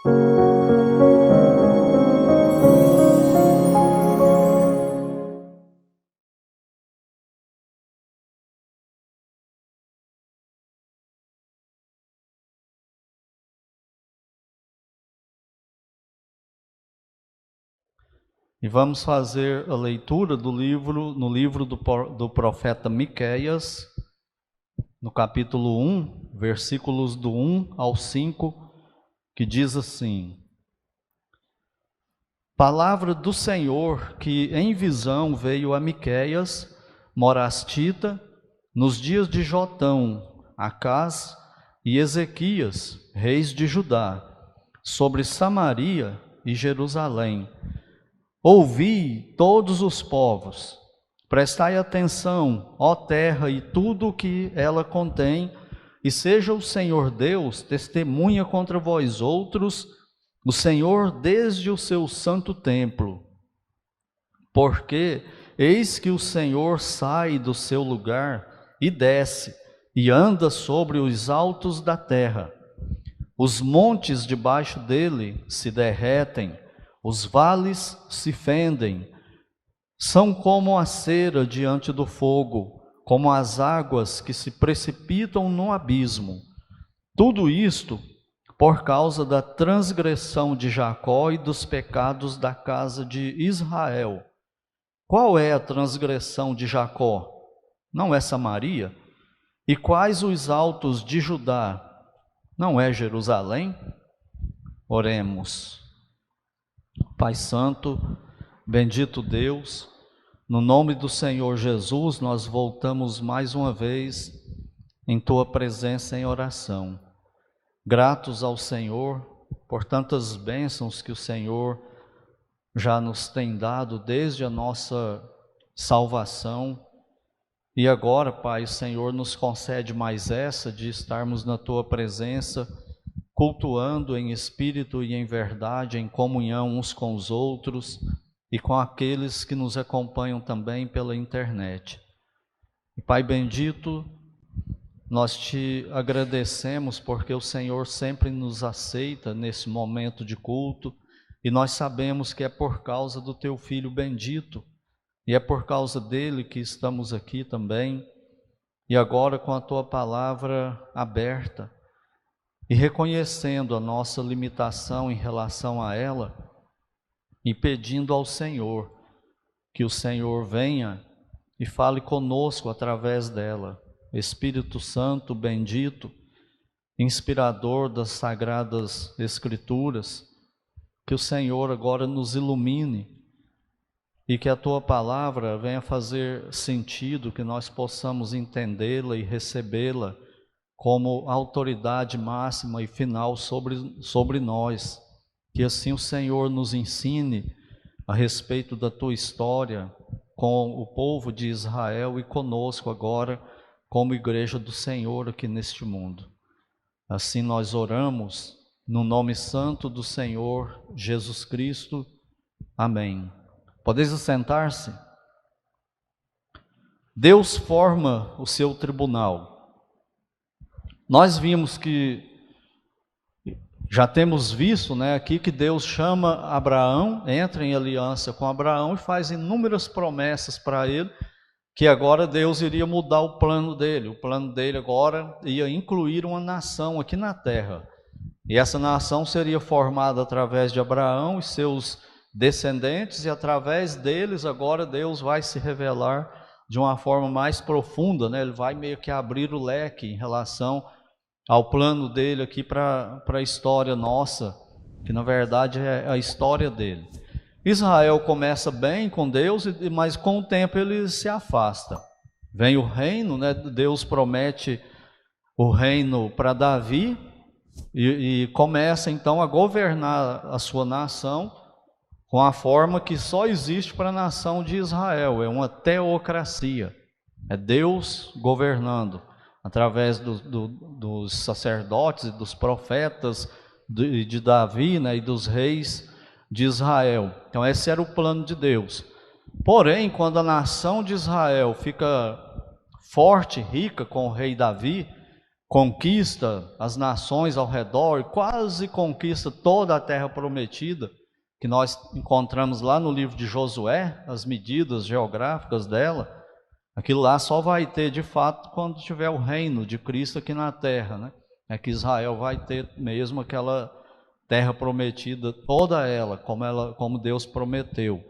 E vamos fazer a leitura no livro do profeta Miqueias, no capítulo 1, versículos do 1 ao 5, que diz assim: Palavra do Senhor que em visão veio a Miqueias, morastita, nos dias de Jotão, Acás e Ezequias, reis de Judá, sobre Samaria e Jerusalém. Ouvi todos os povos, prestai atenção, ó terra, e tudo o que ela contém, e seja o Senhor Deus testemunha contra vós outros, o Senhor desde o seu santo templo. Porque eis que o Senhor sai do seu lugar e desce, e anda sobre os altos da terra. Os montes debaixo dele se derretem, os vales se fendem, são como a cera diante do fogo, como as águas que se precipitam no abismo. Tudo isto por causa da transgressão de Jacó e dos pecados da casa de Israel. Qual é a transgressão de Jacó? Não é Samaria? E quais os altos de Judá? Não é Jerusalém? Oremos. Pai Santo, bendito Deus, no nome do Senhor Jesus, nós voltamos mais uma vez em Tua presença em oração. Gratos ao Senhor por tantas bênçãos que o Senhor já nos tem dado desde a nossa salvação. E agora, Pai, o Senhor nos concede mais essa de estarmos na Tua presença, cultuando em espírito e em verdade, em comunhão uns com os outros e com aqueles que nos acompanham também pela internet. E, Pai bendito, nós Te agradecemos porque o Senhor sempre nos aceita nesse momento de culto, e nós sabemos que é por causa do Teu Filho bendito, e é por causa dele que estamos aqui também, e agora com a Tua palavra aberta, e reconhecendo a nossa limitação em relação a ela, e pedindo ao Senhor que o Senhor venha e fale conosco através dela. Espírito Santo bendito, inspirador das sagradas Escrituras, que o Senhor agora nos ilumine e que a Tua palavra venha fazer sentido, que nós possamos entendê-la e recebê-la como autoridade máxima e final sobre nós. Que assim o Senhor nos ensine a respeito da Tua história com o povo de Israel e conosco agora, como igreja do Senhor aqui neste mundo. Assim nós oramos no nome santo do Senhor Jesus Cristo. Amém. Podeis assentar-se? Deus forma o seu tribunal. Nós vimos que, já temos visto, aqui que Deus chama Abraão, entra em aliança com Abraão e faz inúmeras promessas para ele, que agora Deus iria mudar o plano dele. O plano dele agora ia incluir uma nação aqui na terra. E essa nação seria formada através de Abraão e seus descendentes, e através deles agora Deus vai se revelar de uma forma mais profunda, Ele vai meio que abrir o leque em relação ao plano dele aqui para a história nossa, que na verdade é a história dele. Israel começa bem com Deus, mas com o tempo ele se afasta. Vem o reino, Deus promete o reino para Davi, e começa então a governar a sua nação com a forma que só existe para a nação de Israel, é uma teocracia, é Deus governando, através dos sacerdotes e dos profetas de Davi, e dos reis de Israel. Então esse era o plano de Deus. Porém, quando a nação de Israel fica forte, rica com o rei Davi, conquista as nações ao redor, quase conquista toda a terra prometida, que nós encontramos lá no livro de Josué, as medidas geográficas dela. Aquilo lá só vai ter de fato quando tiver o reino de Cristo aqui na terra, né? É que Israel vai ter mesmo aquela terra prometida, toda ela, como Deus prometeu.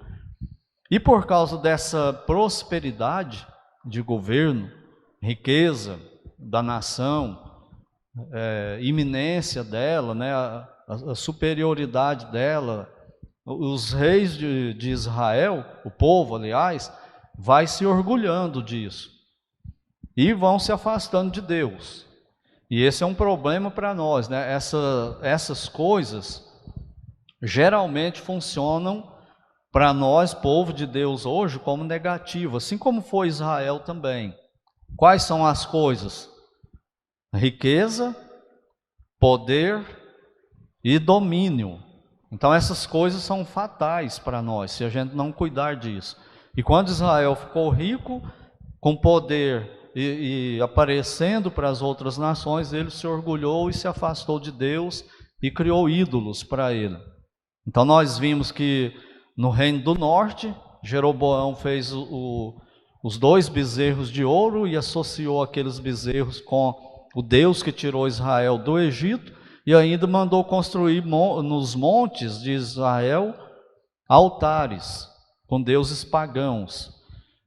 E por causa dessa prosperidade de governo, riqueza da nação, iminência dela, né, a superioridade dela, os reis de Israel, o povo, aliás, vai se orgulhando disso e vão se afastando de Deus. E esse é um problema para nós, né? Essas coisas geralmente funcionam para nós, povo de Deus hoje, como negativo, assim como foi Israel também. Quais são as coisas? Riqueza, poder e domínio. Então essas coisas são fatais para nós, se a gente não cuidar disso. E quando Israel ficou rico, com poder e aparecendo para as outras nações, ele se orgulhou e se afastou de Deus e criou ídolos para ele. Então nós vimos que no reino do norte, Jeroboão fez os 2 bezerros de ouro e associou aqueles bezerros com o Deus que tirou Israel do Egito, e ainda mandou construir nos montes de Israel altares com deuses pagãos.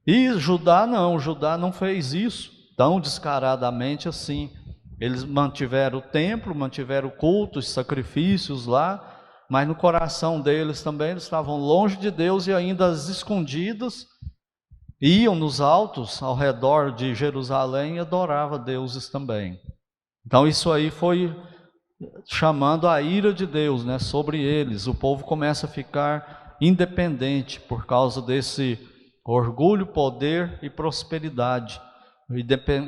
E Judá não fez isso tão descaradamente assim. Eles mantiveram o templo, mantiveram o culto, os sacrifícios lá, mas no coração deles também eles estavam longe de Deus e ainda às escondidas iam nos altos ao redor de Jerusalém e adoravam deuses também. Então isso aí foi chamando a ira de Deus, né, sobre eles. O povo começa a ficar independente por causa desse orgulho, poder e prosperidade,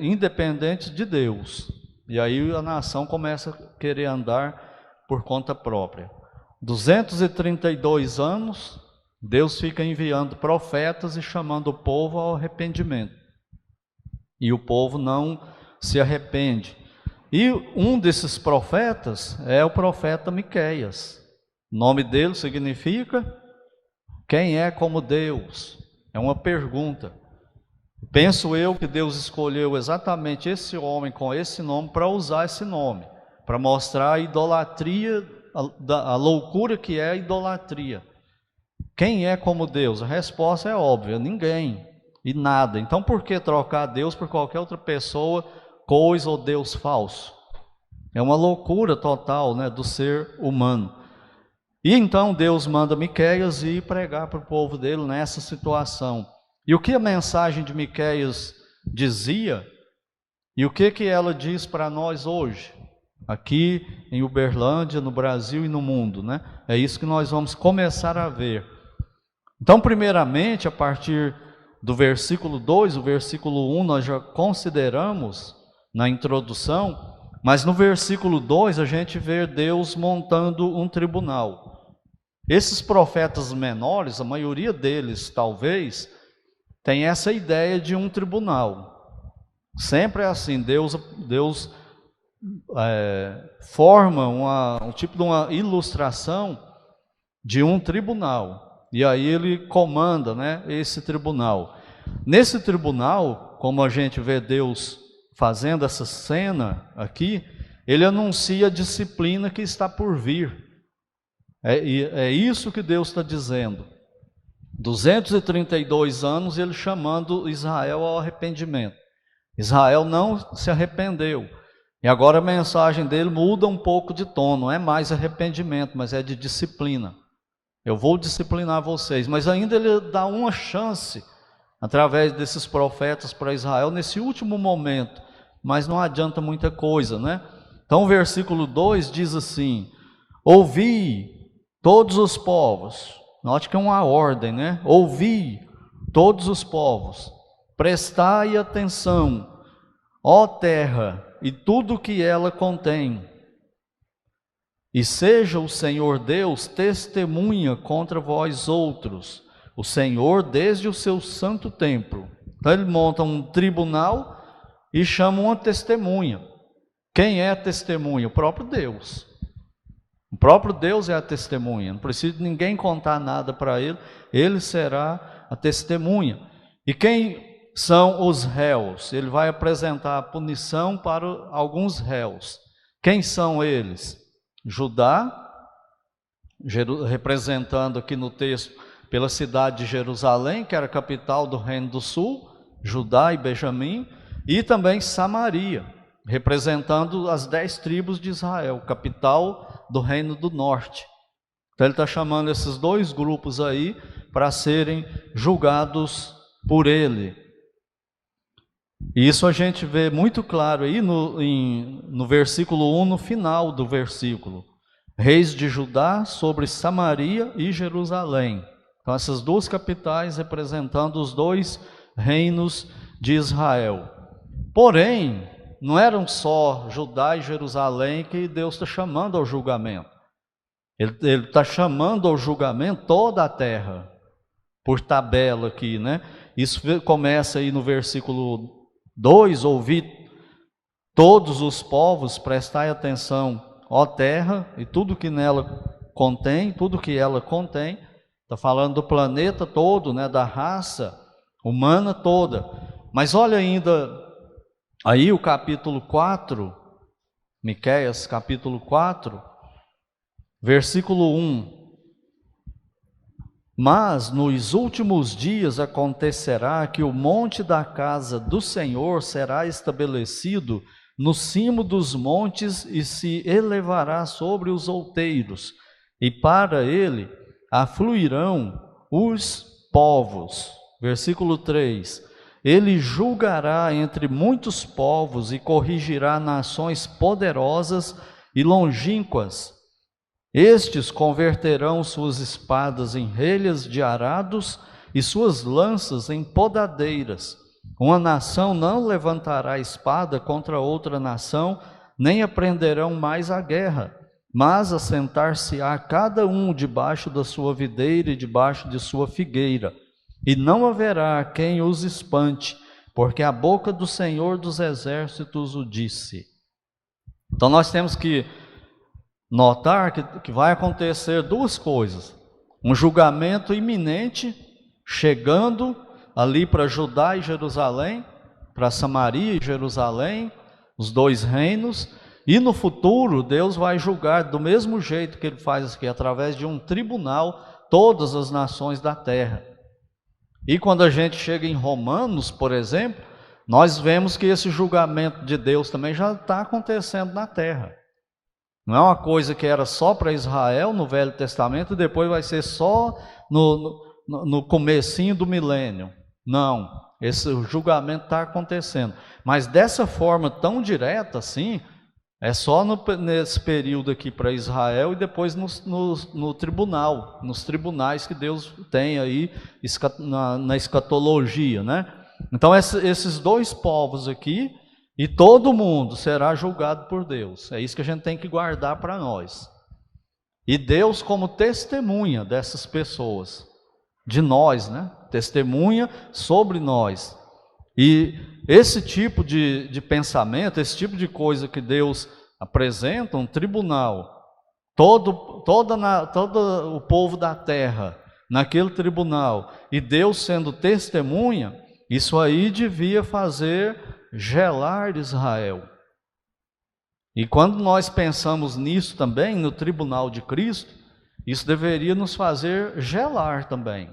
independente de Deus. E aí a nação começa a querer andar por conta própria. 232 anos, Deus fica enviando profetas e chamando o povo ao arrependimento. E o povo não se arrepende. E um desses profetas é o profeta Miqueias. O nome dele significa quem é como Deus? É uma pergunta. Penso eu que Deus escolheu exatamente esse homem com esse nome para usar esse nome, para mostrar a idolatria, a loucura que é a idolatria. Quem é como Deus? A resposta é óbvia: ninguém e nada. Então por que trocar Deus por qualquer outra pessoa, coisa ou Deus falso? É uma loucura total, né, do ser humano. E então Deus manda Miqueias ir pregar para o povo dele nessa situação. E o que a mensagem de Miqueias dizia, e o que ela diz para nós hoje, aqui em Uberlândia, no Brasil e no mundo, né? É isso que nós vamos começar a ver. Então, primeiramente, a partir do versículo 2, o versículo 1 nós já consideramos na introdução, mas no versículo 2 a gente vê Deus montando um tribunal. Esses profetas menores, a maioria deles talvez, tem essa ideia de um tribunal. Sempre é assim, Deus forma um tipo de uma ilustração de um tribunal. E aí ele comanda, né, esse tribunal. Nesse tribunal, como a gente vê Deus fazendo essa cena aqui, ele anuncia a disciplina que está por vir. É isso que Deus está dizendo. 232 anos ele chamando Israel ao arrependimento. Israel não se arrependeu. E agora a mensagem dele muda um pouco de tom. Não é mais arrependimento, mas é de disciplina. Eu vou disciplinar vocês. Mas ainda ele dá uma chance, através desses profetas, para Israel nesse último momento. Mas não adianta muita coisa, né? Então o versículo 2 diz assim: ouvi todos os povos. Note que é uma ordem, né? Ouvi todos os povos, prestai atenção, ó terra, e tudo que ela contém. E seja o Senhor Deus testemunha contra vós outros, o Senhor desde o seu santo templo. Então ele monta um tribunal e chama uma testemunha. Quem é a testemunha? O próprio Deus. O próprio Deus é a testemunha. Não precisa de ninguém contar nada para ele. Ele será a testemunha. E quem são os réus? Ele vai apresentar a punição para alguns réus. Quem são eles? Judá, representando aqui no texto pela cidade de Jerusalém, que era a capital do Reino do Sul, Judá e Benjamim, e também Samaria, representando as 10 tribos de Israel, capital do Reino do Norte. Então ele está chamando esses dois grupos aí para serem julgados por ele. E isso a gente vê muito claro aí no versículo 1, no final do versículo. Reis de Judá sobre Samaria e Jerusalém. Então essas duas capitais representando os dois reinos de Israel. Porém, não eram só Judá e Jerusalém que Deus está chamando ao julgamento. Ele está chamando ao julgamento toda a terra, por tabela aqui, né? Isso começa aí no versículo 2, ouvi todos os povos, prestai atenção, ó terra, e tudo que nela contém, tudo que ela contém, está falando do planeta todo, né? Da raça humana toda. Mas olha ainda aí o capítulo 4, Miqueias capítulo 4, versículo 1. Mas nos últimos dias acontecerá que o monte da casa do Senhor será estabelecido no cimo dos montes e se elevará sobre os outeiros, e para ele afluirão os povos. Versículo 3. Ele julgará entre muitos povos e corrigirá nações poderosas e longínquas. Estes converterão suas espadas em relhas de arados e suas lanças em podadeiras. Uma nação não levantará espada contra outra nação, nem aprenderão mais a guerra, mas assentar-se-á cada um debaixo da sua videira e debaixo de sua figueira, e não haverá quem os espante, porque a boca do Senhor dos Exércitos o disse. Então nós temos que notar que vai acontecer duas coisas: um julgamento iminente, chegando ali para Judá e Jerusalém, para Samaria e Jerusalém, os dois reinos, e no futuro Deus vai julgar do mesmo jeito que ele faz aqui, através de um tribunal, todas as nações da terra. E quando a gente chega em Romanos, por exemplo, nós vemos que esse julgamento de Deus também já está acontecendo na terra. Não é uma coisa que era só para Israel no Velho Testamento e depois vai ser só no comecinho do milênio. Não, esse julgamento está acontecendo. Mas dessa forma tão direta assim, é só nesse período aqui para Israel e depois no tribunal, nos tribunais que Deus tem aí na escatologia, né? Então esses dois povos aqui, e todo mundo será julgado por Deus. É isso que a gente tem que guardar para nós. E Deus como testemunha dessas pessoas, de nós, né? Testemunha sobre nós. E esse tipo de pensamento, esse tipo de coisa que Deus apresenta, um tribunal, todo o povo da terra naquele tribunal, e Deus sendo testemunha, isso aí devia fazer gelar Israel. E quando nós pensamos nisso também, no tribunal de Cristo, isso deveria nos fazer gelar também.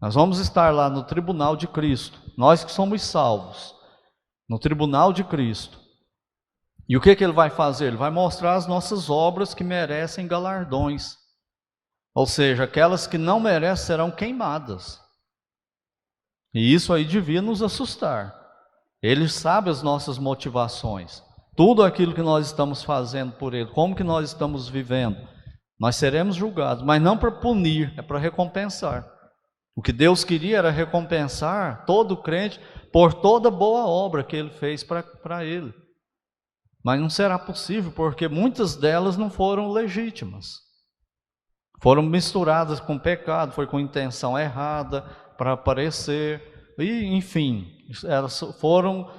Nós vamos estar lá no tribunal de Cristo, nós que somos salvos, no tribunal de Cristo. E o que ele vai fazer? Ele vai mostrar as nossas obras que merecem galardões. Ou seja, aquelas que não merecem serão queimadas. E isso aí devia nos assustar. Ele sabe as nossas motivações, tudo aquilo que nós estamos fazendo por Ele, como que nós estamos vivendo. Nós seremos julgados, mas não para punir, é para recompensar. O que Deus queria era recompensar todo crente por toda boa obra que Ele fez para Ele. Mas não será possível, porque muitas delas não foram legítimas. Foram misturadas com pecado, foi com intenção errada, para aparecer, e enfim, elas foram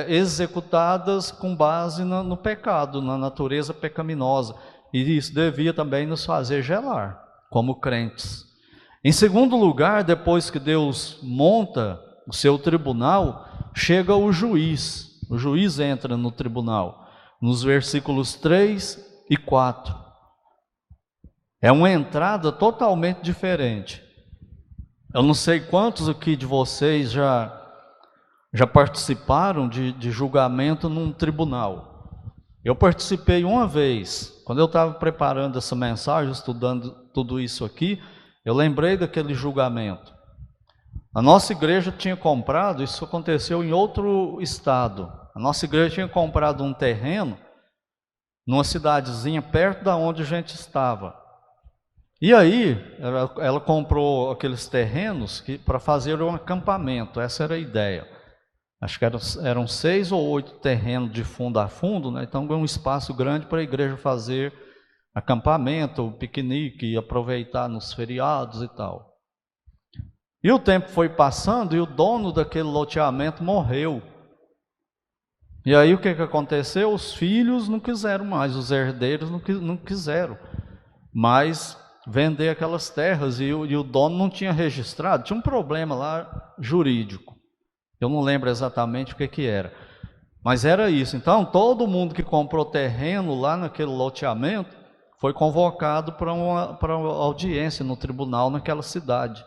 executadas com base no pecado, na natureza pecaminosa. E isso devia também nos fazer gelar, como crentes. Em segundo lugar, depois que Deus monta o seu tribunal, chega o juiz. O juiz entra no tribunal, nos versículos 3 e 4. É uma entrada totalmente diferente. Eu não sei quantos aqui de vocês já participaram de julgamento num tribunal. Eu participei uma vez, quando eu estava preparando essa mensagem, estudando tudo isso aqui, eu lembrei daquele julgamento. A nossa igreja tinha comprado, isso aconteceu em outro estado, a nossa igreja tinha comprado um terreno numa cidadezinha perto da onde a gente estava. E aí, ela comprou aqueles terrenos para fazer um acampamento, essa era a ideia. Acho que eram 6 ou 8 terrenos de fundo a fundo, né? Então um espaço grande para a igreja fazer acampamento, piquenique, aproveitar nos feriados e tal. E o tempo foi passando e o dono daquele loteamento morreu. E aí o que aconteceu? Os filhos não quiseram mais, os herdeiros não quiseram mais vender aquelas terras e o dono não tinha registrado, tinha um problema lá jurídico. Eu não lembro exatamente o que era, mas era isso. Então todo mundo que comprou terreno lá naquele loteamento foi convocado para uma audiência no tribunal naquela cidade.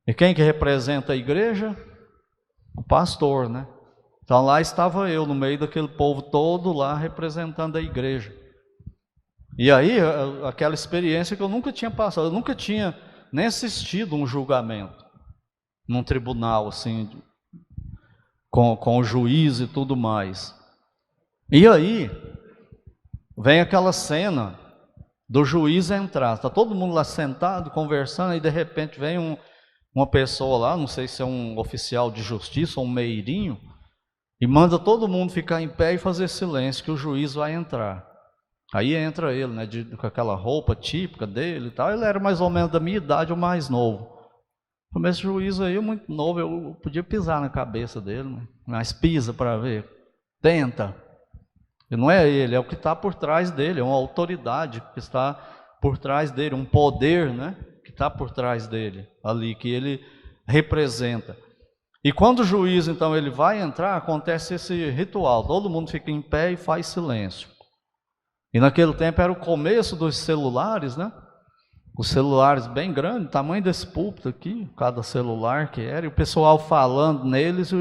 E quem que representa a igreja? O pastor, né? Então lá estava eu, no meio daquele povo todo lá, representando a igreja. E aí, aquela experiência que eu nunca tinha passado, eu nunca tinha nem assistido um julgamento num tribunal, assim, com o juiz e tudo mais. E aí, vem aquela cena do juiz entrar, está todo mundo lá sentado, conversando, e de repente vem uma pessoa lá, não sei se é um oficial de justiça ou um meirinho, e manda todo mundo ficar em pé e fazer silêncio, que o juiz vai entrar. Aí entra ele, né, com aquela roupa típica dele e tal. Ele era mais ou menos da minha idade ou mais novo. Esse juiz aí, muito novo, eu podia pisar na cabeça dele, mas pisa para ver, tenta. E não é ele, é o que está por trás dele, é uma autoridade que está por trás dele, um poder, né, que está por trás dele, ali, que ele representa. E quando o juiz, então, ele vai entrar, acontece esse ritual, todo mundo fica em pé e faz silêncio. E naquele tempo era o começo dos celulares, né? Os celulares bem grandes, tamanho desse púlpito aqui, cada celular que era, e o pessoal falando neles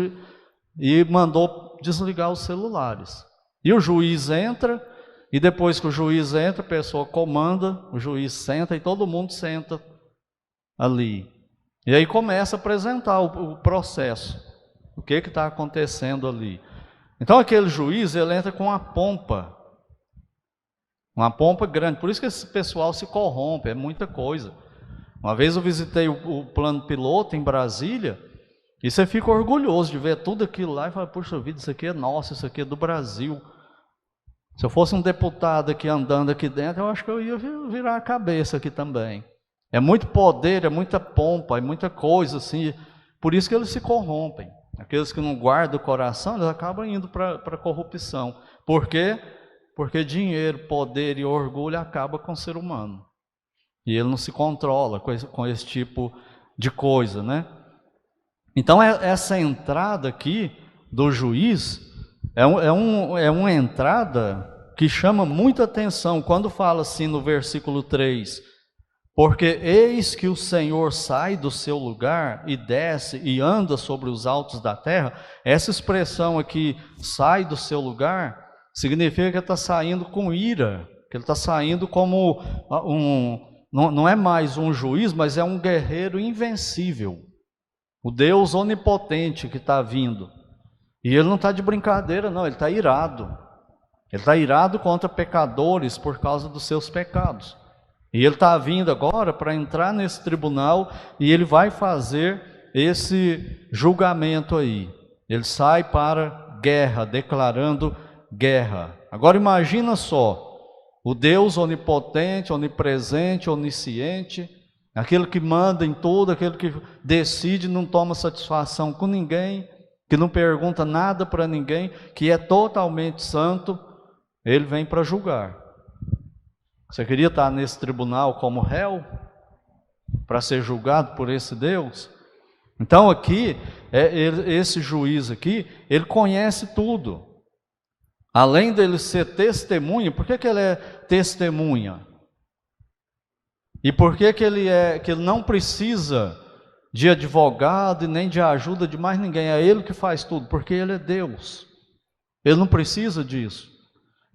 e mandou desligar os celulares. E o juiz entra, e depois que o juiz entra, a pessoa comanda, o juiz senta e todo mundo senta ali. E aí começa a apresentar o processo, o que está acontecendo ali. Então aquele juiz, ele entra com uma pompa grande, por isso que esse pessoal se corrompe, é muita coisa. Uma vez eu visitei o plano piloto em Brasília, e você fica orgulhoso de ver tudo aquilo lá, e fala, puxa vida, isso aqui é nosso, isso aqui é do Brasil. Se eu fosse um deputado aqui andando aqui dentro, eu acho que eu ia virar a cabeça aqui também. É muito poder, é muita pompa, é muita coisa assim, por isso que eles se corrompem. Aqueles que não guardam o coração, eles acabam indo para a corrupção. Por quê? Porque dinheiro, poder e orgulho acaba com o ser humano. E ele não se controla com esse tipo de coisa, né? Então essa entrada aqui do juiz é uma entrada que chama muita atenção. Quando fala assim no versículo 3, porque eis que o Senhor sai do seu lugar e desce e anda sobre os altos da terra, essa expressão aqui, sai do seu lugar, significa que ele está saindo com ira, que ele está saindo como não é mais um juiz, mas é um guerreiro invencível, o Deus onipotente que está vindo. E ele não está de brincadeira não, ele está irado. Ele está irado contra pecadores por causa dos seus pecados. E ele está vindo agora para entrar nesse tribunal e ele vai fazer esse julgamento aí. Ele sai para guerra, declarando guerra. Agora imagina só, o Deus onipotente, onipresente, onisciente, aquele que manda em tudo, aquele que decide, não toma satisfação com ninguém, que não pergunta nada para ninguém, que é totalmente santo, ele vem para julgar. Você queria estar nesse tribunal como réu, para ser julgado por esse Deus? Então aqui, esse juiz aqui, ele conhece tudo. Além dele ser testemunha, por que ele é testemunha? E por que ele não precisa de advogado e nem de ajuda de mais ninguém? É ele que faz tudo, porque ele é Deus. Ele não precisa disso.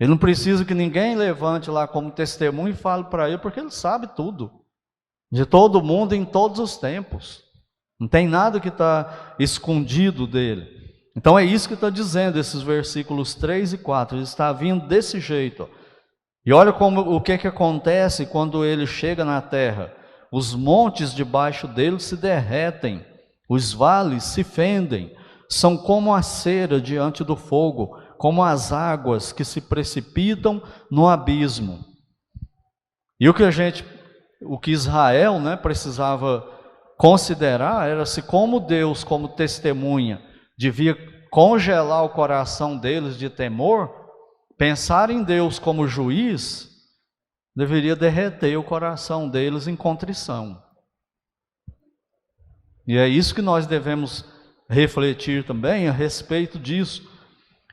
Ele não precisa que ninguém levante lá como testemunho e fale para ele, porque ele sabe tudo. De todo mundo em todos os tempos. Não tem nada que está escondido dele. Então é isso que está dizendo esses versículos 3 e 4. Ele está vindo desse jeito. E olha o que acontece quando ele chega na terra. Os montes debaixo dele se derretem, os vales se fendem, são como a cera diante do fogo, como as águas que se precipitam no abismo. E o que Israel, né, precisava considerar era se como Deus, como testemunha, devia congelar o coração deles de temor, pensar em Deus como juiz deveria derreter o coração deles em contrição. E é isso que nós devemos refletir também a respeito disso.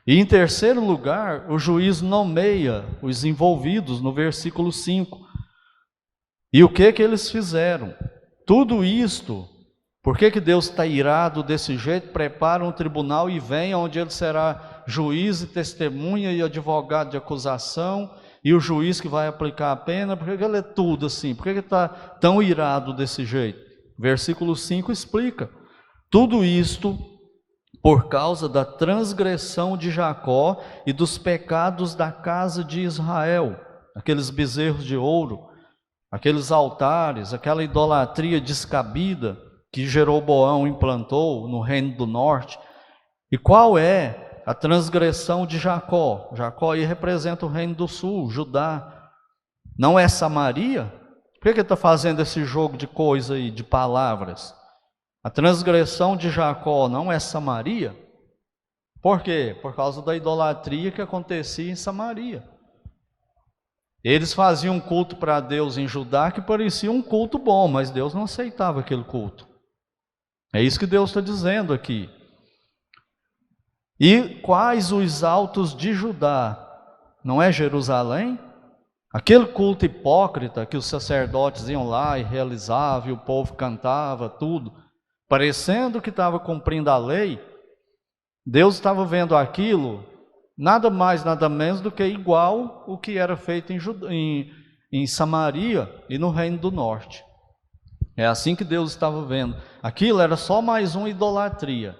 E em terceiro lugar, o juiz nomeia os envolvidos no versículo 5. E o que eles fizeram? Tudo isto, por que Deus está irado desse jeito? Prepara um tribunal e vem onde ele será juiz e testemunha e advogado de acusação, e o juiz que vai aplicar a pena. Por que ele é tudo assim? Por que ele está tão irado desse jeito? Versículo 5 explica. Tudo isto por causa da transgressão de Jacó e dos pecados da casa de Israel, aqueles bezerros de ouro, aqueles altares, aquela idolatria descabida que Jeroboão implantou no reino do norte. E qual é a transgressão de Jacó? Jacó aí representa o reino do sul, Judá. Não é Samaria? Por que ele está fazendo esse jogo de coisa aí, de palavras? A transgressão de Jacó não é Samaria? Por quê? Por causa da idolatria que acontecia em Samaria. Eles faziam um culto para Deus em Judá que parecia um culto bom, mas Deus não aceitava aquele culto. É isso que Deus está dizendo aqui. E quais os altos de Judá? Não é Jerusalém? Aquele culto hipócrita que os sacerdotes iam lá e realizavam, e o povo cantava, tudo, parecendo que estava cumprindo a lei. Deus estava vendo aquilo, nada mais, nada menos do que igual o que era feito em Samaria e no reino do norte. É assim que Deus estava vendo. Aquilo era só mais uma idolatria.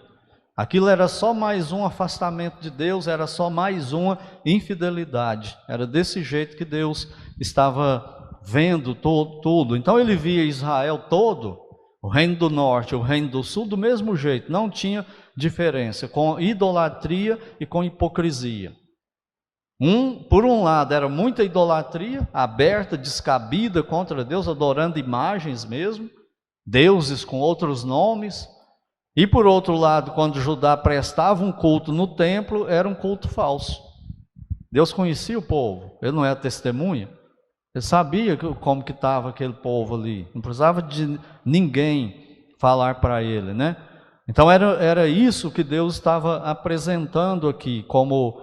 Aquilo era só mais um afastamento de Deus, era só mais uma infidelidade. Era desse jeito que Deus estava vendo tudo. Então ele via Israel todo, o reino do norte, o reino do sul, do mesmo jeito. Não tinha diferença, com idolatria e com hipocrisia. Por um lado era muita idolatria, aberta, descabida contra Deus, adorando imagens mesmo, deuses com outros nomes. E por outro lado, quando Judá prestava um culto no templo, era um culto falso. Deus conhecia o povo, ele não era testemunha, ele sabia como que estava aquele povo ali, não precisava de ninguém falar para ele, né? Então era isso que Deus estava apresentando aqui, como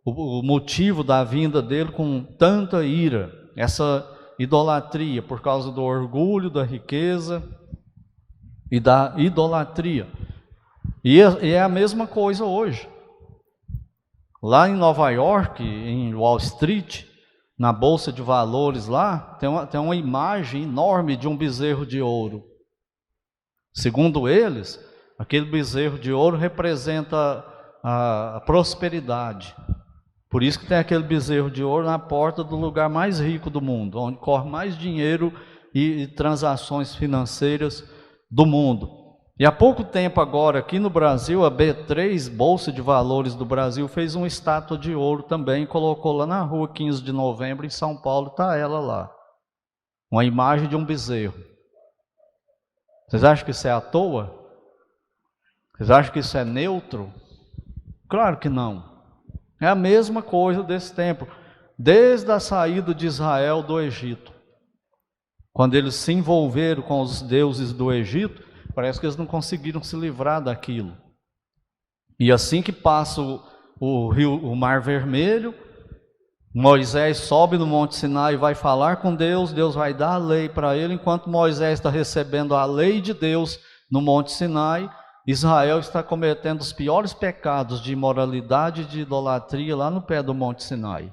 o motivo da vinda dele com tanta ira, essa idolatria, por causa do orgulho, da riqueza e da idolatria. E é a mesma coisa hoje. Lá em Nova York, em Wall Street, na Bolsa de Valores lá, tem uma imagem enorme de um bezerro de ouro. Segundo eles, aquele bezerro de ouro representa a prosperidade. Por isso que tem aquele bezerro de ouro na porta do lugar mais rico do mundo, onde corre mais dinheiro e transações financeiras do mundo. E há pouco tempo agora, aqui no Brasil, a B3, Bolsa de Valores do Brasil, fez uma estátua de ouro também e colocou lá na rua 15 de novembro, em São Paulo, está ela lá. Uma imagem de um bezerro. Vocês acham que isso é à toa? Vocês acham que isso é neutro? Claro que não. É a mesma coisa desse tempo. Desde a saída de Israel do Egito, quando eles se envolveram com os deuses do Egito, parece que eles não conseguiram se livrar daquilo. E assim que passa o Mar Vermelho, Moisés sobe no Monte Sinai e vai falar com Deus, Deus vai dar a lei para ele, enquanto Moisés está recebendo a lei de Deus no Monte Sinai, Israel está cometendo os piores pecados de imoralidade e de idolatria lá no pé do Monte Sinai.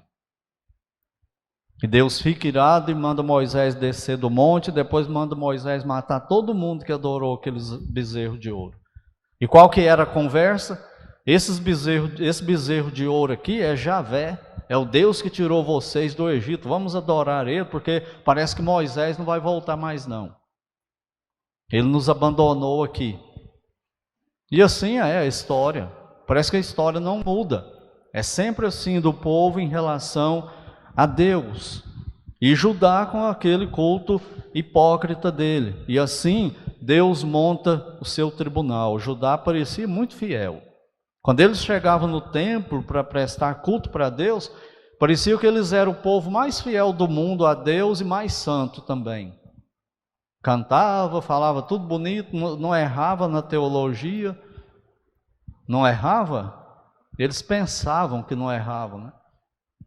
E Deus fica irado e manda Moisés descer do monte, depois manda Moisés matar todo mundo que adorou aqueles bezerros de ouro. E qual que era a conversa? Esse bezerro de ouro aqui é Javé, é o Deus que tirou vocês do Egito, vamos adorar ele, porque parece que Moisés não vai voltar mais não. Ele nos abandonou aqui. E assim é a história, parece que a história não muda, é sempre assim do povo em relação a Deus, e Judá com aquele culto hipócrita dele, e assim Deus monta o seu tribunal. Judá parecia muito fiel, quando eles chegavam no templo para prestar culto para Deus, parecia que eles eram o povo mais fiel do mundo a Deus e mais santo também. Cantava, falava tudo bonito, não errava na teologia, não errava. Eles pensavam que não erravam, né?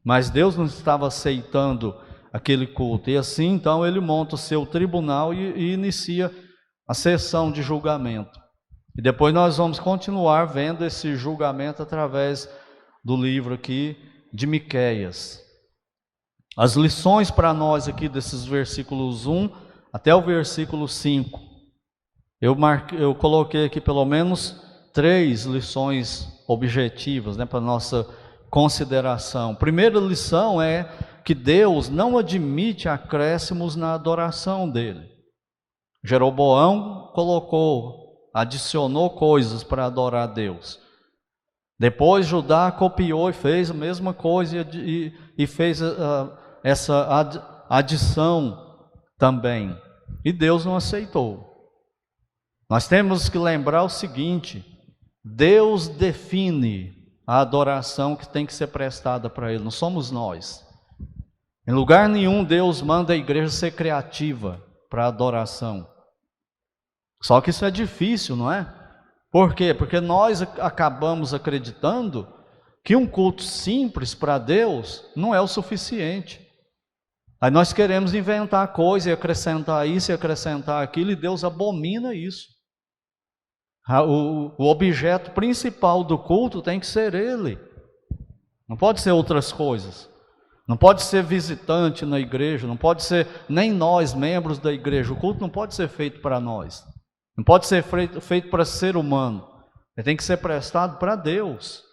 Mas Deus não estava aceitando aquele culto. E assim, então, ele monta o seu tribunal e inicia a sessão de julgamento. E depois nós vamos continuar vendo esse julgamento através do livro aqui de Miqueias. As lições para nós aqui desses versículos 1 até o versículo 5. Eu coloquei aqui pelo menos 3 lições objetivas, né, para nossa consideração. Primeira lição é que Deus não admite acréscimos na adoração dele. Jeroboão adicionou coisas para adorar a Deus. Depois Judá copiou e fez a mesma coisa e fez essa adição também. E Deus não aceitou. Nós temos que lembrar o seguinte: Deus define a adoração que tem que ser prestada para Ele, não somos nós. Em lugar nenhum Deus manda a igreja ser criativa para a adoração. Só que isso é difícil, não é? Por quê? Porque nós acabamos acreditando que um culto simples para Deus não é o suficiente. Aí nós queremos inventar coisa e acrescentar isso e acrescentar aquilo, e Deus abomina isso. O objeto principal do culto tem que ser Ele. Não pode ser outras coisas. Não pode ser visitante na igreja, não pode ser nem nós, membros da igreja. O culto não pode ser feito para nós. Não pode ser feito para ser humano. Ele tem que ser prestado para Deus.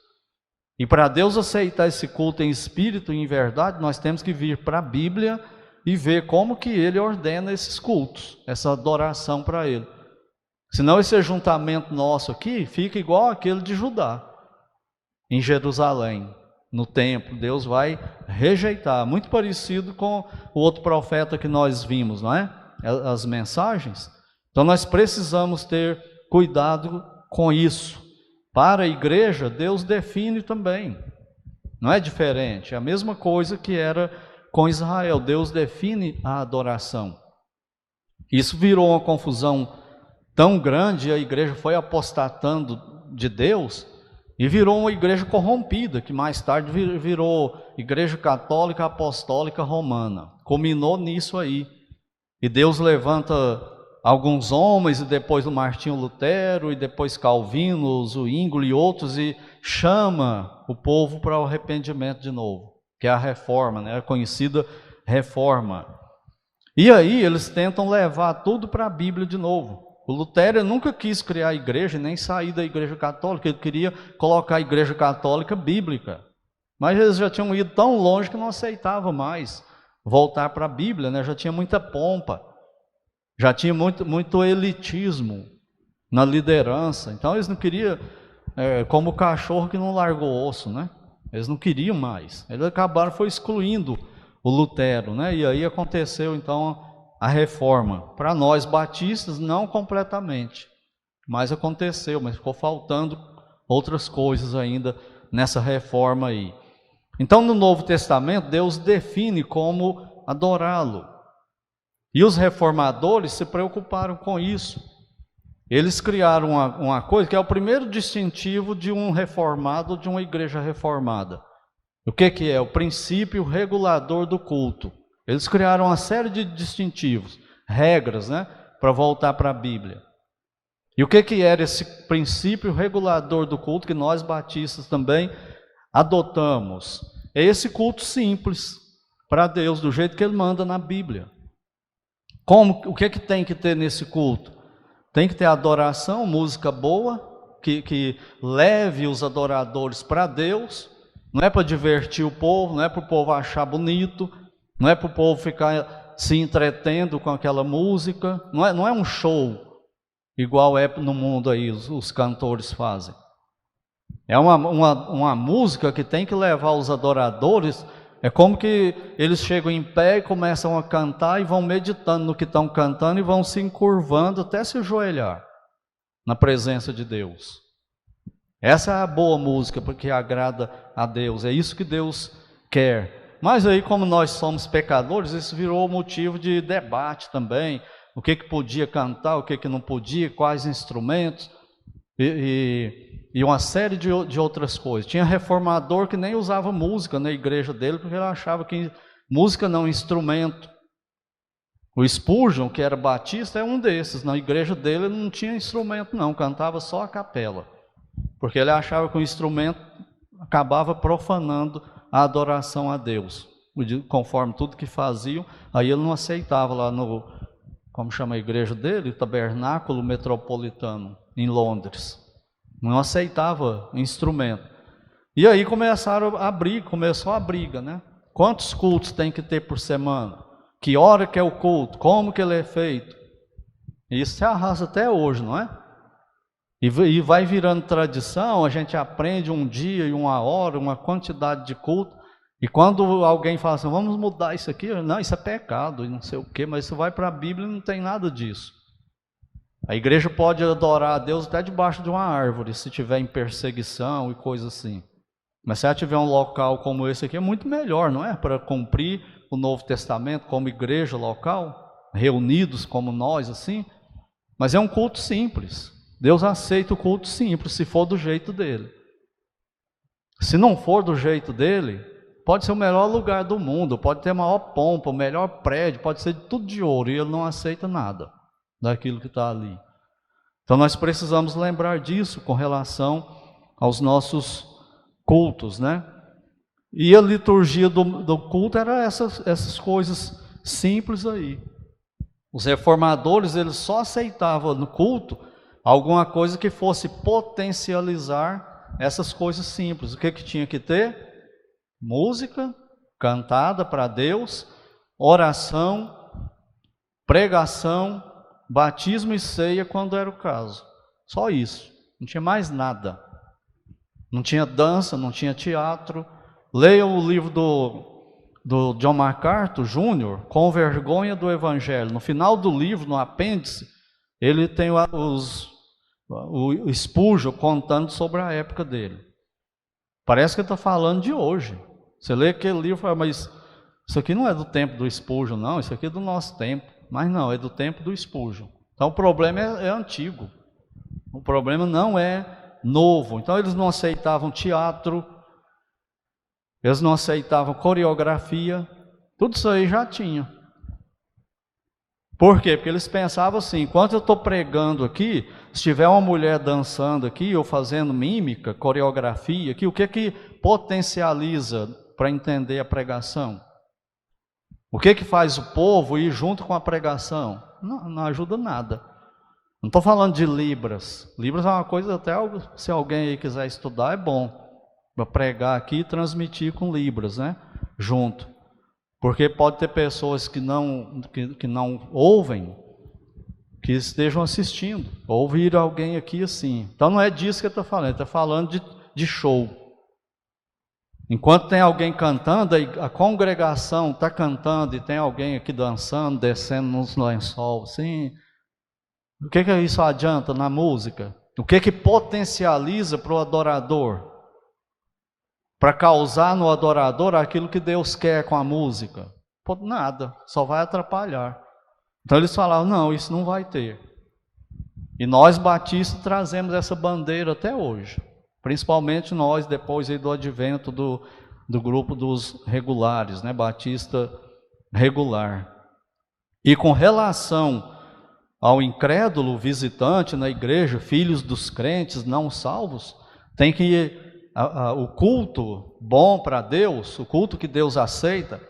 E para Deus aceitar esse culto em espírito e em verdade, nós temos que vir para a Bíblia e ver como que Ele ordena esses cultos, essa adoração para Ele. Senão esse ajuntamento nosso aqui fica igual aquele de Judá, em Jerusalém, no templo. Deus vai rejeitar, muito parecido com o outro profeta que nós vimos, não é? As mensagens. Então nós precisamos ter cuidado com isso. Para a igreja, Deus define também, não é diferente, é a mesma coisa que era com Israel. Deus define a adoração. Isso virou uma confusão tão grande, a igreja foi apostatando de Deus e virou uma igreja corrompida, que mais tarde virou Igreja Católica Apostólica Romana. Culminou nisso aí. E Deus levanta alguns homens, e depois o Martinho Lutero, e depois Calvino, Zwingli e outros, e chama o povo para o arrependimento de novo, que é a reforma, né? A conhecida reforma. E aí eles tentam levar tudo para a Bíblia de novo. O Lutero nunca quis criar a igreja, nem sair da igreja católica, ele queria colocar a igreja católica bíblica. Mas eles já tinham ido tão longe que não aceitavam mais voltar para a Bíblia, né? Já tinha muita pompa, já tinha muito elitismo na liderança. Então eles não queriam, como o cachorro que não largou o osso, né? Eles não queriam mais. Eles acabaram excluindo o Lutero, né? E aí aconteceu então a reforma. Para nós batistas, não completamente. Mas aconteceu, mas ficou faltando outras coisas ainda nessa reforma aí. Então, no Novo Testamento, Deus define como adorá-lo. E os reformadores se preocuparam com isso. Eles criaram uma coisa que é o primeiro distintivo de um reformado, de uma igreja reformada. O que é? O princípio regulador do culto. Eles criaram uma série de distintivos, regras, né, para voltar para a Bíblia. E o que era esse princípio regulador do culto que nós batistas também adotamos? É esse culto simples para Deus, do jeito que Ele manda na Bíblia. O que tem que ter nesse culto? Tem que ter adoração, música boa, que leve os adoradores para Deus. Não é para divertir o povo, não é para o povo achar bonito, não é para o povo ficar se entretendo com aquela música. Não é um show igual é no mundo aí, os cantores fazem. É uma música que tem que levar os adoradores. É como que eles chegam em pé e começam a cantar e vão meditando no que estão cantando e vão se encurvando até se ajoelhar na presença de Deus. Essa é a boa música, porque agrada a Deus. É isso que Deus quer. Mas aí, como nós somos pecadores, isso virou motivo de debate também. O que podia cantar, o que não podia, quais instrumentos e uma série de outras coisas. Tinha reformador que nem usava música na igreja dele, porque ele achava que música não é instrumento. O Spurgeon, que era batista, é um desses. Na igreja dele ele não tinha instrumento não, cantava só a capela. Porque ele achava que o instrumento acabava profanando a adoração a Deus. Conforme tudo que faziam, aí ele não aceitava lá no, como chama a igreja dele? O Tabernáculo Metropolitano, em Londres. Não aceitava instrumento. E aí começou a briga, né? Quantos cultos tem que ter por semana? Que hora que é o culto? Como que ele é feito? Isso se arrasta até hoje, não é? E vai virando tradição, a gente aprende um dia e uma hora, uma quantidade de culto. E quando alguém fala assim, vamos mudar isso aqui, não, isso é pecado, e não sei o quê, mas isso vai para a Bíblia e não tem nada disso. A igreja pode adorar a Deus até debaixo de uma árvore, se tiver em perseguição e coisa assim. Mas se ela tiver um local como esse aqui, é muito melhor, não é? Para cumprir o Novo Testamento como igreja local, reunidos como nós, assim. Mas é um culto simples. Deus aceita o culto simples, se for do jeito dele. Se não for do jeito dele, pode ser o melhor lugar do mundo, pode ter a maior pompa, o melhor prédio, pode ser tudo de ouro, e ele não aceita nada daquilo que está ali. Então nós precisamos lembrar disso com relação aos nossos cultos, né? E a liturgia do culto era essas coisas simples aí. Os reformadores, eles só aceitavam no culto alguma coisa que fosse potencializar essas coisas simples. O que tinha que ter? Música cantada para Deus, oração, pregação, batismo e ceia quando era o caso. Só isso, não tinha mais nada. Não tinha dança, não tinha teatro. Leiam o livro do John MacArthur Jr., Com Vergonha do Evangelho. No final do livro, no apêndice, ele tem o Spurgeon contando sobre a época dele. Parece que ele está falando de hoje. Você lê aquele livro e fala, mas isso aqui não é do tempo do Spurgeon, não, isso aqui é do nosso tempo. Mas não, é do tempo do Spurgeon. Então o problema é antigo. O problema não é novo. Então eles não aceitavam teatro, eles não aceitavam coreografia, tudo isso aí já tinha. Por quê? Porque eles pensavam assim, enquanto eu estou pregando aqui, se tiver uma mulher dançando aqui, ou fazendo mímica, coreografia aqui, o que potencializa para entender a pregação? O que faz o povo ir junto com a pregação? Não ajuda nada. Não estou falando de Libras. Libras é uma coisa, até se alguém aí quiser estudar, é bom. Para pregar aqui e transmitir com Libras, né? Junto. Porque pode ter pessoas que não ouvem, que estejam assistindo. Ouvir alguém aqui assim. Então não é disso que ele está falando. Ele está falando de show. Enquanto tem alguém cantando, a congregação está cantando e tem alguém aqui dançando, descendo nos lençóis, assim, O que isso adianta na música? O que potencializa para o adorador? Para causar no adorador aquilo que Deus quer com a música? Nada, só vai atrapalhar. Então eles falavam, não, isso não vai ter. E nós batistas trazemos essa bandeira até hoje. Principalmente nós, depois aí do advento do grupo dos regulares, né? Batista regular. E com relação ao incrédulo visitante na igreja, filhos dos crentes não salvos, tem que o culto bom para Deus, o culto que Deus aceita,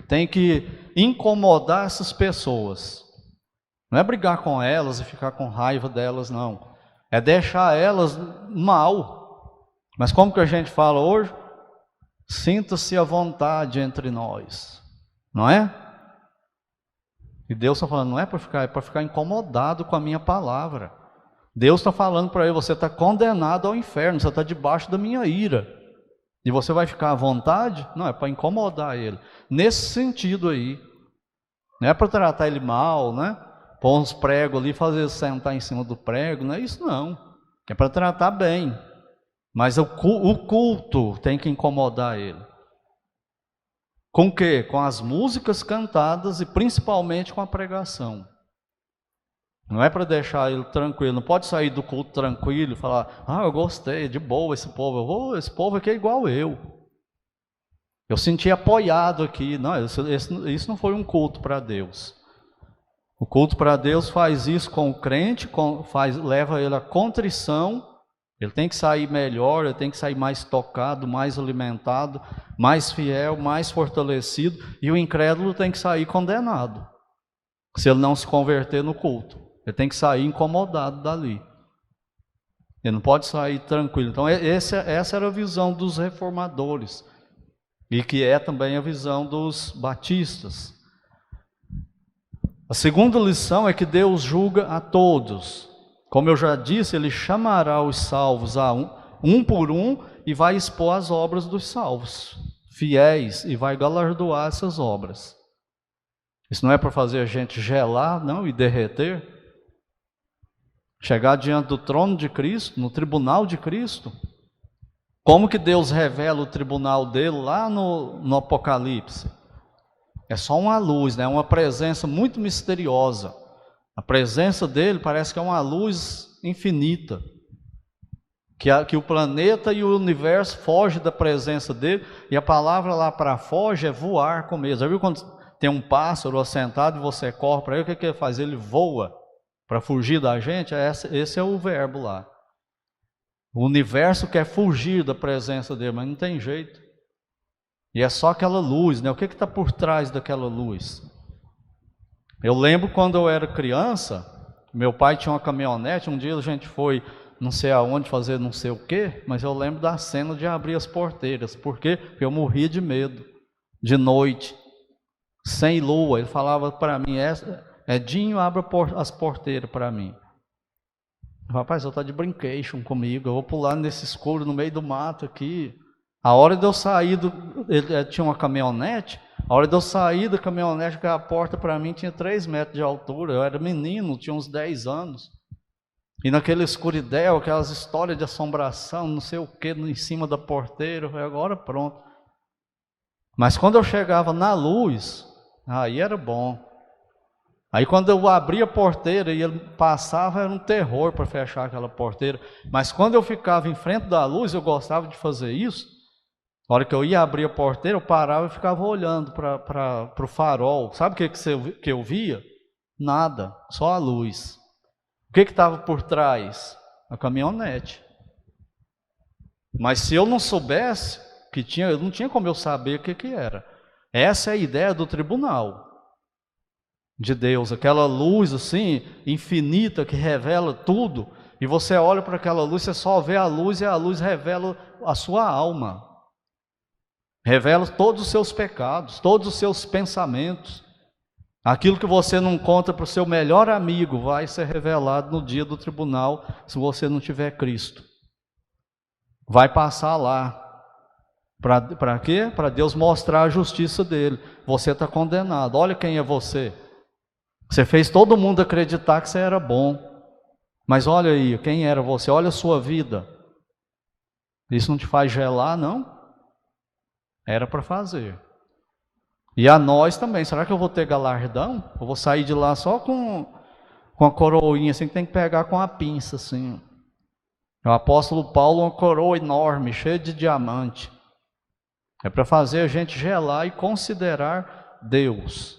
tem que incomodar essas pessoas. Não é brigar com elas e ficar com raiva delas, não. É deixar elas mal. Mas como que a gente fala hoje? Sinta-se à vontade entre nós, não é? E Deus está falando, não é para ficar incomodado com a minha palavra. Deus está falando para ele, você está condenado ao inferno, você está debaixo da minha ira. E você vai ficar à vontade? Não, é para incomodar ele. Nesse sentido aí. Não é para tratar ele mal, né? Pôr uns pregos ali, fazer ele sentar em cima do prego, não é isso não. É para tratar bem. Mas o culto tem que incomodar ele. Com o quê? Com as músicas cantadas e principalmente com a pregação. Não é para deixar ele tranquilo, não pode sair do culto tranquilo e falar, eu gostei, de boa esse povo, esse povo aqui é igual eu. Eu senti apoiado aqui. Não, isso não foi um culto para Deus. O culto para Deus faz isso com o crente, leva ele à contrição. Ele tem que sair melhor, ele tem que sair mais tocado, mais alimentado, mais fiel, mais fortalecido. E o incrédulo tem que sair condenado, se ele não se converter no culto. Ele tem que sair incomodado dali. Ele não pode sair tranquilo. Então essa era a visão dos reformadores. E que é também a visão dos batistas. A segunda lição é que Deus julga a todos. Como eu já disse, ele chamará os salvos a um por um e vai expor as obras dos salvos, fiéis, e vai galardoar essas obras. Isso não é para fazer a gente gelar, não, e derreter. Chegar diante do trono de Cristo, no tribunal de Cristo. Como que Deus revela o tribunal dele lá no Apocalipse? É só uma luz, né? Uma presença muito misteriosa. A presença dele parece que é uma luz infinita. Que o planeta e o universo fogem da presença dele. E a palavra lá para foge é voar com medo. Já viu quando tem um pássaro assentado e você corre para ele, o que ele faz? Ele voa para fugir da gente. Esse é o verbo lá. O universo quer fugir da presença dele, mas não tem jeito. E é só aquela luz, né? O que está por trás daquela luz? Eu lembro quando eu era criança, meu pai tinha uma caminhonete, um dia a gente foi não sei aonde fazer não sei o quê, mas eu lembro da cena de abrir as porteiras. Por quê? Porque eu morria de medo, de noite, sem lua. Ele falava para mim, Edinho, abre as porteiras para mim. Rapaz, eu estou de brincation comigo, eu vou pular nesse escuro no meio do mato aqui. A hora de eu sair, ele tinha uma caminhonete, a hora de eu sair da caminhonete, que a porta para mim tinha 3 metros de altura, eu era menino, tinha uns 10 anos. E naquele escuridão, aquelas histórias de assombração, não sei o que, em cima da porteira, eu falei, agora pronto. Mas quando eu chegava na luz, aí era bom. Aí quando eu abria a porteira e ele passava, era um terror para fechar aquela porteira. Mas quando eu ficava em frente da luz, eu gostava de fazer isso. Na hora que eu ia abrir a porteira, eu parava e ficava olhando para o farol. Sabe o que eu via? Nada, só a luz. O que estava por trás? A caminhonete. Mas se eu não soubesse que tinha, eu não tinha como eu saber o que era. Essa é a ideia do tribunal de Deus, aquela luz assim, infinita, que revela tudo. E você olha para aquela luz, você só vê a luz, e a luz revela a sua alma. Revela todos os seus pecados, todos os seus pensamentos. Aquilo que você não conta para o seu melhor amigo vai ser revelado no dia do tribunal, se você não tiver Cristo. Vai passar lá. Para quê? Para Deus mostrar a justiça dele. Você está condenado. Olha quem é você. Você fez todo mundo acreditar que você era bom. Mas olha aí, quem era você? Olha a sua vida. Isso não te faz gelar, não? Era para fazer. E a nós também. Será que eu vou ter galardão? Eu vou sair de lá só com a coroinha assim, que tem que pegar com a pinça assim. O apóstolo Paulo, uma coroa enorme, cheia de diamante. É para fazer a gente gelar e considerar Deus.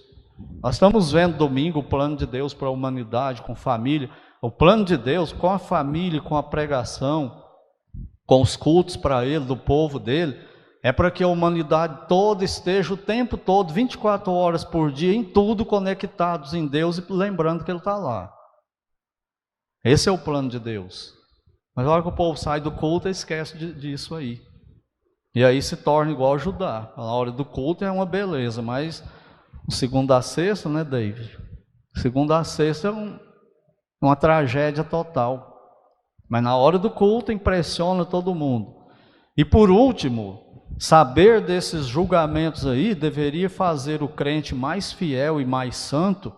Nós estamos vendo domingo o plano de Deus para a humanidade, com família. O plano de Deus com a família, com a pregação, com os cultos para Ele, do povo dele, é para que a humanidade toda esteja o tempo todo, 24 horas por dia, em tudo, conectados em Deus e lembrando que Ele está lá. Esse é o plano de Deus. Mas na hora que o povo sai do culto, esquece disso aí. E aí se torna igual Judá. A hora do culto é uma beleza, mas segunda a sexta, né, David? Segunda a sexta é uma tragédia total. Mas na hora do culto impressiona todo mundo. E por último, saber desses julgamentos aí deveria fazer o crente mais fiel e mais santo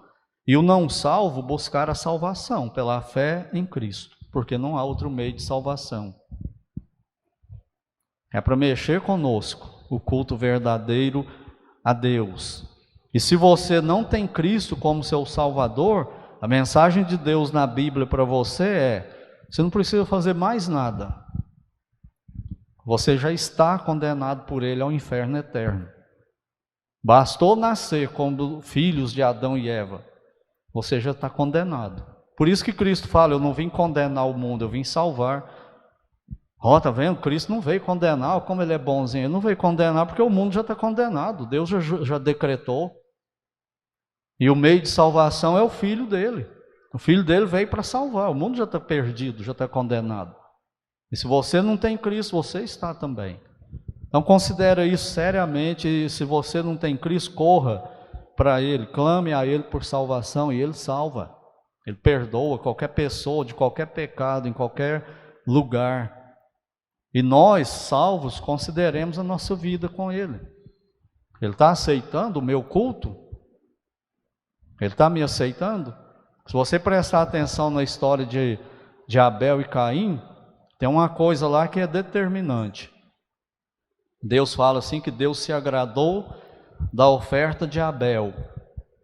e o não salvo buscar a salvação pela fé em Cristo, porque não há outro meio de salvação. É para mexer conosco, o culto verdadeiro a Deus. E se você não tem Cristo como seu Salvador, a mensagem de Deus na Bíblia para você é: você não precisa fazer mais nada. Você já está condenado por Ele ao inferno eterno. Bastou nascer como filhos de Adão e Eva, você já está condenado. Por isso que Cristo fala: eu não vim condenar o mundo, eu vim salvar. Ó, tá vendo? Cristo não veio condenar, como Ele é bonzinho. Ele não veio condenar porque o mundo já está condenado. Deus já decretou. E o meio de salvação é o Filho dele. O Filho dele veio para salvar. O mundo já está perdido, já está condenado. E se você não tem Cristo, você está também. Então considere isso seriamente. E se você não tem Cristo, corra para Ele, clame a Ele por salvação e Ele salva. Ele perdoa qualquer pessoa de qualquer pecado, em qualquer lugar. E nós, salvos, consideremos a nossa vida com Ele. Ele está aceitando o meu culto? Ele está me aceitando? Se você prestar atenção na história de Abel e Caim, tem uma coisa lá que é determinante. Deus fala assim que Deus se agradou da oferta de Abel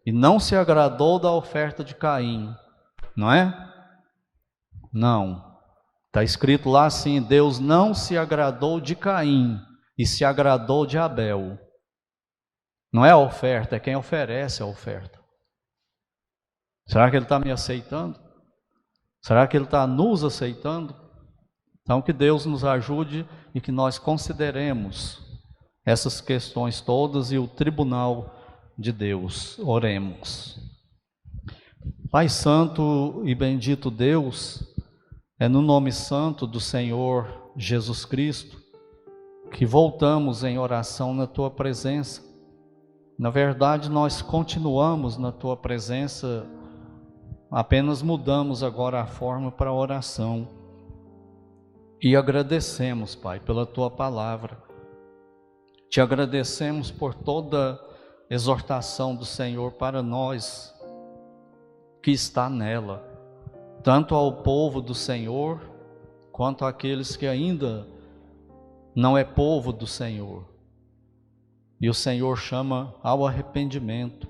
e não se agradou da oferta de Caim, não é? Não. Está escrito lá assim: Deus não se agradou de Caim e se agradou de Abel. Não é a oferta, é quem oferece a oferta. Será que Ele está me aceitando? Será que Ele está nos aceitando? Então que Deus nos ajude e que nós consideremos essas questões todas e o tribunal de Deus. Oremos. Pai santo e bendito Deus, é no nome santo do Senhor Jesus Cristo que voltamos em oração na Tua presença. Na verdade, nós continuamos na Tua presença, apenas mudamos agora a forma para a oração. E agradecemos, Pai, pela Tua palavra. Te agradecemos por toda exortação do Senhor para nós que está nela, tanto ao povo do Senhor, quanto àqueles que ainda não é povo do Senhor. E o Senhor chama ao arrependimento.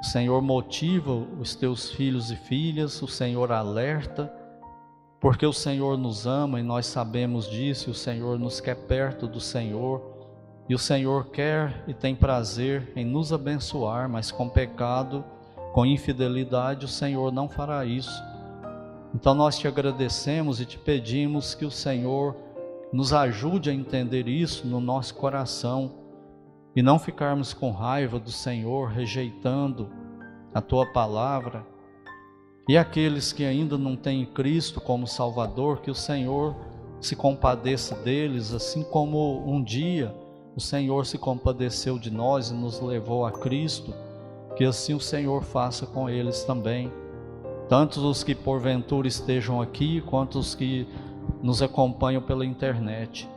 O Senhor motiva os teus filhos e filhas, o Senhor alerta, porque o Senhor nos ama e nós sabemos disso, e o Senhor nos quer perto do Senhor, e o Senhor quer e tem prazer em nos abençoar, mas com pecado, com infidelidade, o Senhor não fará isso. Então nós te agradecemos e te pedimos que o Senhor nos ajude a entender isso no nosso coração e não ficarmos com raiva do Senhor, rejeitando a Tua palavra. E aqueles que ainda não têm Cristo como Salvador, que o Senhor se compadeça deles, assim como um dia o Senhor se compadeceu de nós e nos levou a Cristo, que assim o Senhor faça com eles também. Tanto os que porventura estejam aqui, quanto os que nos acompanham pela internet.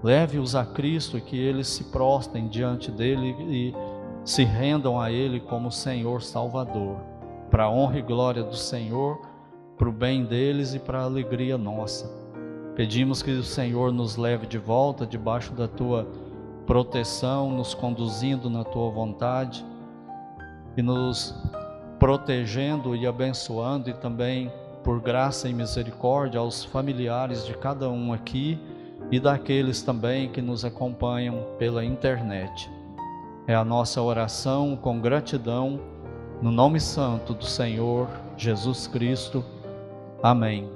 Leve-os a Cristo e que eles se prostrem diante dele e se rendam a Ele como Senhor Salvador, para a honra e glória do Senhor para o bem deles e para a alegria nossa. Pedimos que o Senhor nos leve de volta debaixo da tua proteção, nos conduzindo na tua vontade e nos protegendo e abençoando, e também por graça e misericórdia aos familiares de cada um aqui e daqueles também que nos acompanham pela internet. É a nossa oração com gratidão, no nome santo do Senhor Jesus Cristo. Amém.